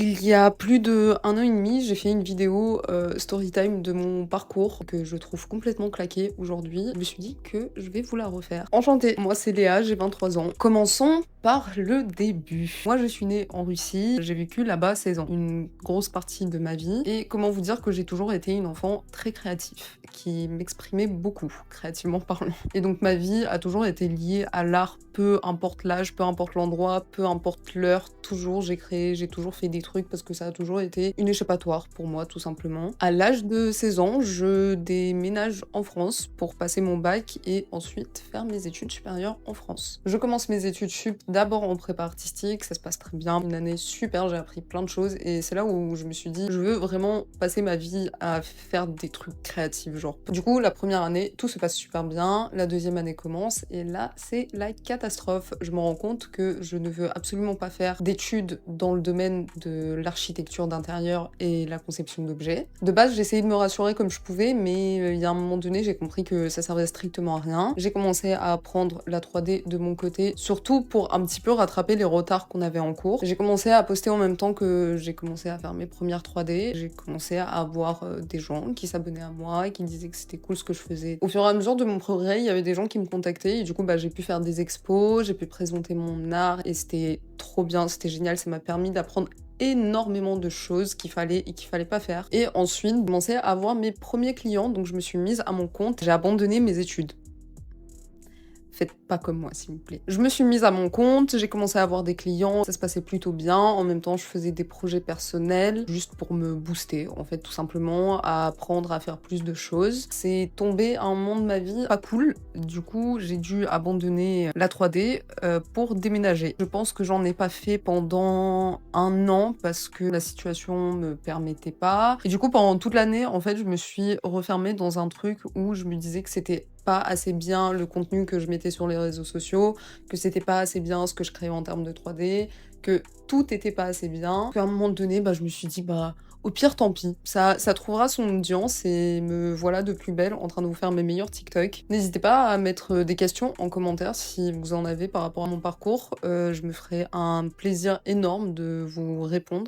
Il y a plus d'1 an et demi, j'ai fait une vidéo, story time de mon parcours que je trouve complètement claqué aujourd'hui. Je me suis dit que je vais vous la refaire. Enchantée, moi c'est Léa, j'ai 23 ans. Commençons par le début. Moi je suis née en Russie, j'ai vécu là-bas 16 ans, une grosse partie de ma vie. Et comment vous dire que j'ai toujours été une enfant très créative, qui m'exprimait beaucoup, créativement parlant. Et donc ma vie a toujours été liée à l'art, peu importe l'âge, peu importe l'endroit, peu importe l'heure, toujours j'ai créé, j'ai toujours fait des trucs parce que ça a toujours été une échappatoire pour moi, tout simplement. À l'âge de 16 ans, je déménage en France pour passer mon bac et ensuite faire mes études supérieures en France. Je commence mes études sup d'abord en prépa artistique, ça se passe très bien, une année super, j'ai appris plein de choses et c'est là où je me suis dit, je veux vraiment passer ma vie à faire des trucs créatifs, genre. Du coup, la première année, tout se passe super bien, la deuxième année commence et là, c'est la catastrophe. Je me rends compte que je ne veux absolument pas faire d'études dans le domaine de l'architecture d'intérieur et la conception d'objets. De base, j'essayais de me rassurer comme je pouvais, mais il y a un moment donné, j'ai compris que ça servait strictement à rien. J'ai commencé à apprendre la 3D de mon côté, surtout pour un petit peu rattraper les retards qu'on avait en cours. J'ai commencé à poster en même temps que j'ai commencé à faire mes premières 3D. J'ai commencé à avoir des gens qui s'abonnaient à moi et qui disaient que c'était cool ce que je faisais. Au fur et à mesure de mon progrès, il y avait des gens qui me contactaient et du coup, j'ai pu faire des expos, j'ai pu présenter mon art et c'était trop bien, c'était génial, ça m'a permis d'apprendre énormément de choses qu'il fallait et qu'il fallait pas faire. Et ensuite, j'ai commencé à avoir mes premiers clients, donc je me suis mise à mon compte, j'ai abandonné mes études. Faites pas comme moi, s'il vous plaît. Je me suis mise à mon compte, j'ai commencé à avoir des clients, ça se passait plutôt bien. En même temps, je faisais des projets personnels, juste pour me booster, en fait, tout simplement, à apprendre à faire plus de choses. C'est tombé à un moment de ma vie pas cool. Du coup, j'ai dû abandonner la 3D pour déménager. Je pense que j'en ai pas fait pendant 1 an parce que la situation me permettait pas. Et du coup, pendant toute l'année, en fait, je me suis refermée dans un truc où je me disais que c'était pas assez bien le contenu que je mettais sur les réseaux sociaux, que c'était pas assez bien ce que je créais en termes de 3D, que tout était pas assez bien. Puis à un moment donné, je me suis dit, au pire, tant pis. Ça trouvera son audience et me voilà de plus belle en train de vous faire mes meilleurs TikTok. N'hésitez pas à mettre des questions en commentaire si vous en avez par rapport à mon parcours. Je me ferai un plaisir énorme de vous répondre.